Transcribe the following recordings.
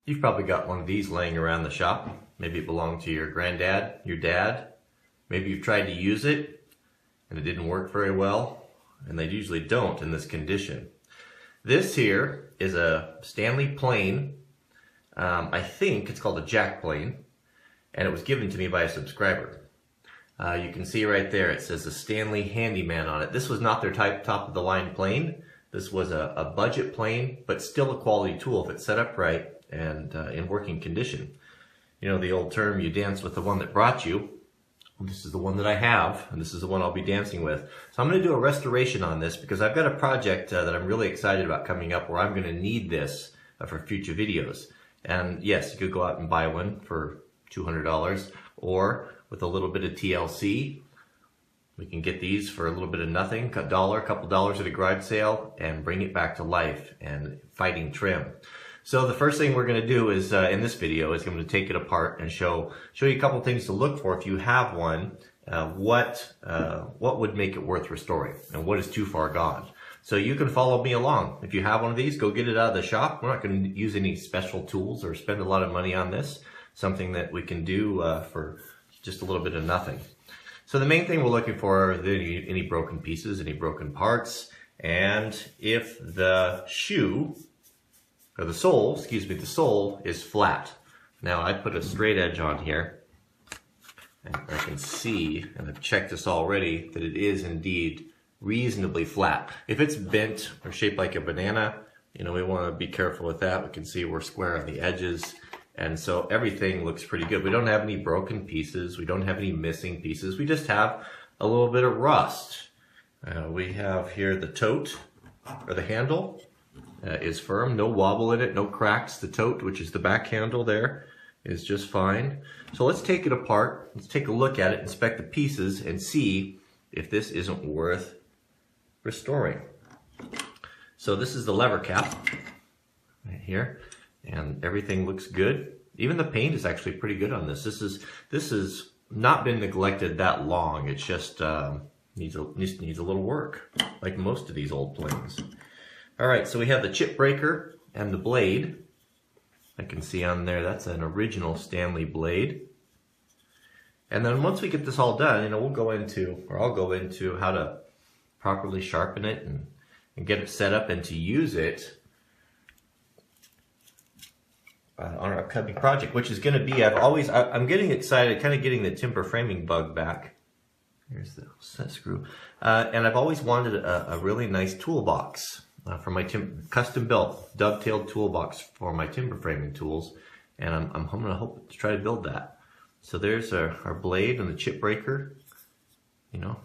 You've probably got one of these laying around the shop. Maybe it belonged to your granddad, your dad. Maybe you've tried to use it and it didn't work very well, and they usually don't in this condition. This here is a Stanley plane. I think it's called a jack plane, and it was given to me by a subscriber. You can see right there it says a Stanley Handyman on it. This was not their top of the line plane. This was a budget plane, but still a quality tool if it's set up right and in working condition. You know the old term, you dance with the one that brought you. This is the one that I have, and this is the one I'll be dancing with. So I'm going to do a restoration on this because I've got a project that I'm really excited about coming up where I'm going to need this for future videos. And yes, you could go out and buy one for $200, or with a little bit of TLC, we can get these for a little bit of nothing, a couple dollars at a garage sale, and bring it back to life and fighting trim. So the first thing we're going to do is, in this video, is I'm going to take it apart and show you a couple things to look for if you have one. What would make it worth restoring, and what is too far gone. So you can follow me along. If you have one of these, go get it out of the shop. We're not going to use any special tools or spend a lot of money on this. Something that we can do for just a little bit of nothing. So the main thing we're looking for are any broken pieces, any broken parts, and if the shoe, or the sole, the sole is flat. Now I put a straight edge on here, and I can see, and I've checked this already, that it is indeed reasonably flat. If it's bent or shaped like a banana, you know, we want to be careful with that. We can see we're square on the edges, and so everything looks pretty good. We don't have any broken pieces. We don't have any missing pieces. We just have a little bit of rust. We have here the tote, or the handle, is firm, no wobble in it, no cracks. The tote, which is the back handle there, is just fine. So let's take it apart. Let's take a look at it, inspect the pieces, and see if this isn't worth restoring. So this is the lever cap right here, and everything looks good. Even the paint is actually pretty good on this. This has not been neglected that long. It's just needs a little work, like most of these old planes. All right, so we have the chip breaker and the blade. I can see on there that's an original Stanley blade. And then once we get this all done, you know, I'll go into how to properly sharpen it and get it set up and to use it on our upcoming project, which is going to be, I'm getting excited, kind of getting the timber framing bug back. Here's the set screw. And I've always wanted a really nice toolbox for my custom built dovetailed toolbox for my timber framing tools, and I'm going to hope to try to build that. So there's our blade and the chip breaker. You know,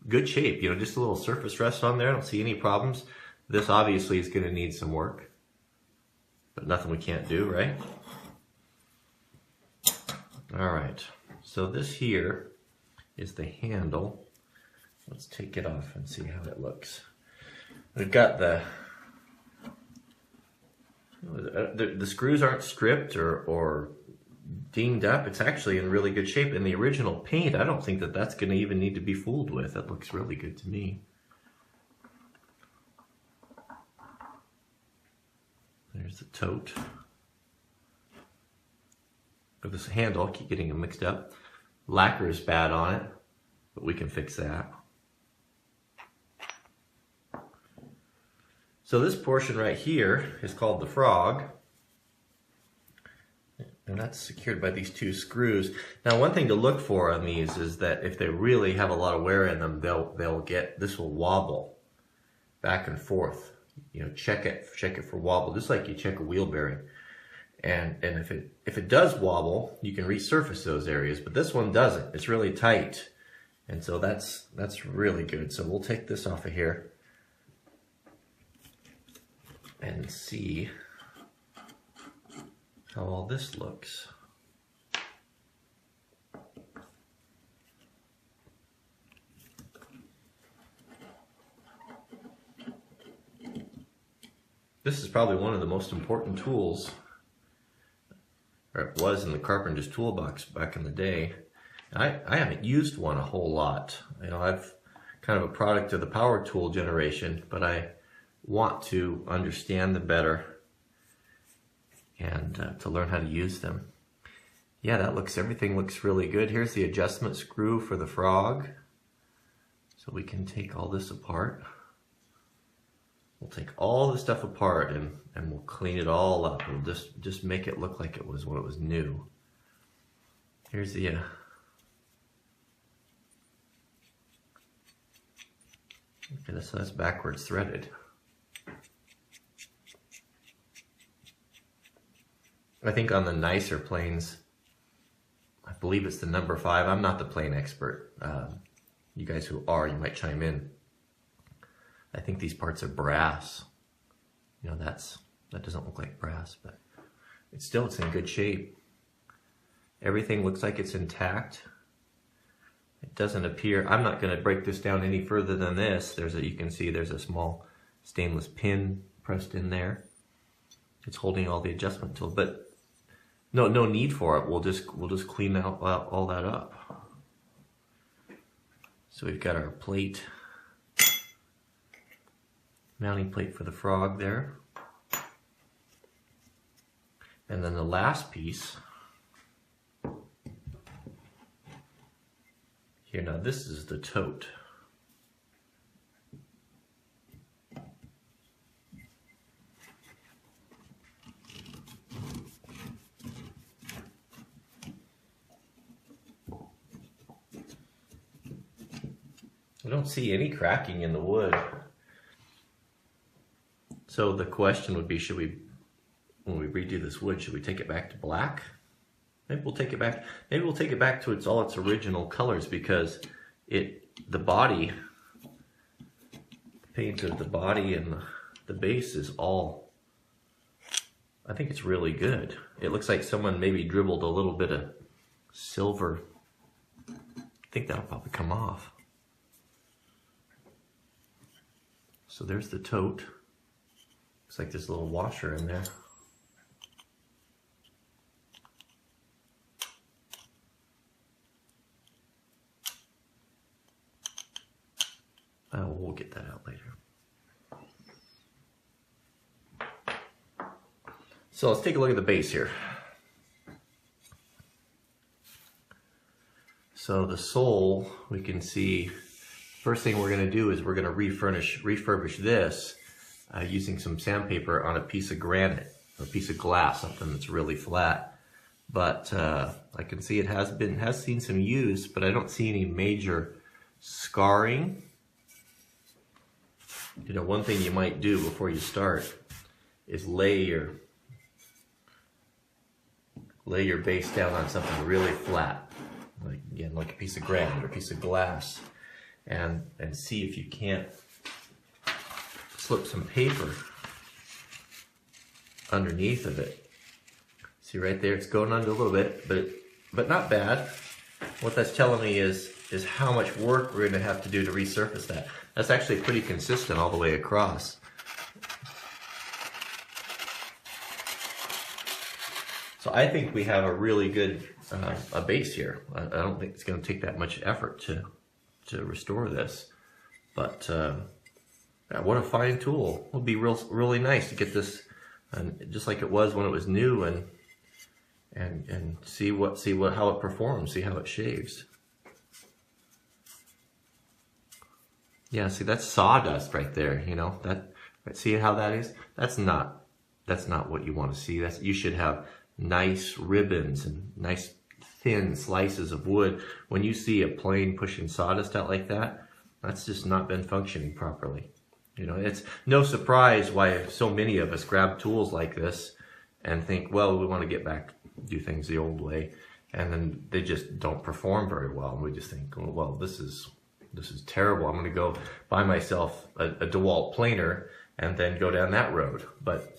good shape. You know, just a little surface rust on there. I don't see any problems. This obviously is going to need some work, but nothing we can't do, right? All right. So this here is the handle. Let's take it off and see how it looks. We've got the screws aren't stripped or dinged up. It's actually in really good shape. And the original paint, I don't think that's going to even need to be fooled with. That looks really good to me. There's the tote. With this handle, I keep getting them mixed up. Lacquer is bad on it, but we can fix that. So this portion right here is called the frog, and that's secured by these two screws. Now, one thing to look for on these is that if they really have a lot of wear in them, this will wobble back and forth. You know, check it for wobble, just like you check a wheel bearing. And if it does wobble, you can resurface those areas, but this one doesn't. It's really tight, and so that's really good. So we'll take this off of here and see how all this looks. This is probably one of the most important tools, or it was in the carpenter's toolbox back in the day. I haven't used one a whole lot. You know, I've kind of a product of the power tool generation, but I want to understand them better and to learn how to use them. Yeah, everything looks really good. Here's the adjustment screw for the frog. So we can take all this apart. We'll take all the stuff apart and we'll clean it all up. We'll just make it look like it was when it was new. Here's the okay, so that's backwards threaded. I think on the nicer planes, I believe it's the number 5. I'm not the plane expert. You guys who are, you might chime in. I think these parts are brass. You know, that doesn't look like brass, but it's in good shape. Everything looks like it's intact. It doesn't appear, I'm not going to break this down any further than this. You can see there's a small stainless pin pressed in there. It's holding all the adjustment tools, but no need for it. We'll just clean out all that up. So we've got our plate, mounting plate for the frog there. And then the last piece, here now this is the tote. I don't see any cracking in the wood. So the question would be, when we redo this wood, should we take it back to black? Maybe we'll take it back. Maybe we'll take it back to all its original colors, because the body, paint of the body and the base is all, I think it's really good. It looks like someone maybe dribbled a little bit of silver. I think that'll probably come off. So there's the tote. Looks like there's a little washer in there. We'll get that out later. So let's take a look at the base here. So the sole, we can see, first thing we're going to do is we're going to refurbish this using some sandpaper on a piece of granite, or a piece of glass, something that's really flat. But I can see it has seen some use, but I don't see any major scarring. You know, one thing you might do before you start is lay your base down on something really flat, like a piece of granite or a piece of glass, and see if you can't slip some paper underneath of it. See right there, it's going under a little bit, but not bad. What that's telling me is how much work we're going to have to do to resurface that. That's actually pretty consistent all the way across. So I think we have a really good a base here. I don't think it's going to take that much effort to restore this, but yeah, what a fine tool. It would be really nice to get this just like it was when it was new, and see how it performs, see how it shaves. Yeah, see, that's sawdust right there, you know, see how that is? That's not what you want to see. You should have nice ribbons and nice thin slices of wood. When you see a plane pushing sawdust out like that, that's just not been functioning properly. You know, it's no surprise why so many of us grab tools like this and think, well, we want to get back, do things the old way, and then they just don't perform very well. And we just think, well, this is terrible. I'm going to go buy myself a DeWalt planer and then go down that road. But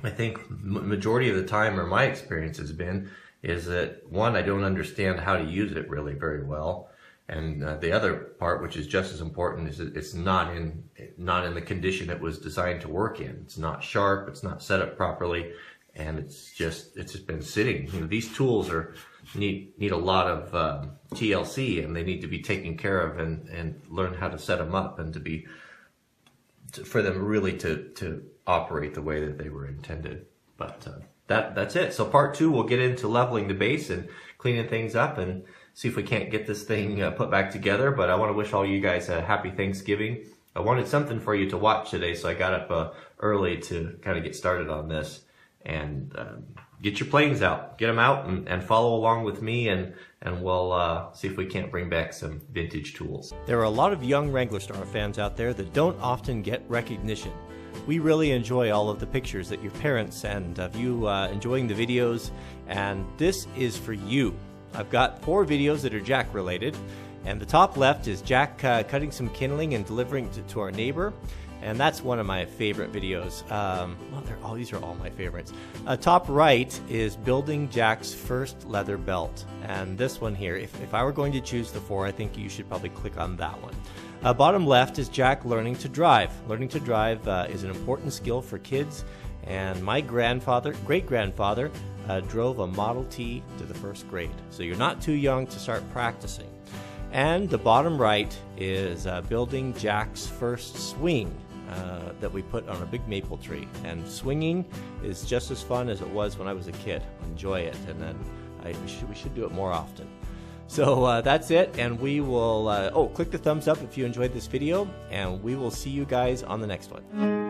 I think majority of the time, or my experience has been, is that one, I don't understand how to use it really very well, and the other part, which is just as important, is that it's not in the condition it was designed to work in. It's not sharp. It's not set up properly, and it's just been sitting. You know, these tools need a lot of TLC, and they need to be taken care of and learn how to set them up, and for them really to operate the way that they were intended. But that's it. So part 2, we'll get into leveling the base and cleaning things up and see if we can't get this thing put back together. But I want to wish all you guys a happy Thanksgiving. I wanted something for you to watch today, so I got up early to kind of get started on this. And get your planes out, get them out, and follow along with me, and we'll see if we can't bring back some vintage tools. There are a lot of young Wranglerstar fans out there that don't often get recognition. We really enjoy all of the pictures that your parents and of you enjoying the videos, and this is for you. I've got 4 videos that are Jack related, and the top left is Jack cutting some kindling and delivering to our neighbor. And that's one of my favorite videos. Well, these are all my favorites. Top right is building Jack's first leather belt. And this one here, if I were going to choose the 4, I think you should probably click on that one. Bottom left is Jack learning to drive. Learning to drive is an important skill for kids. And my great-grandfather drove a Model T to the 1st grade. So you're not too young to start practicing. And the bottom right is building Jack's first swing that we put on a big maple tree. And swinging is just as fun as it was when I was a kid. Enjoy it, and then we should do it more often. So that's it, and we will, click the thumbs up if you enjoyed this video, and we will see you guys on the next one.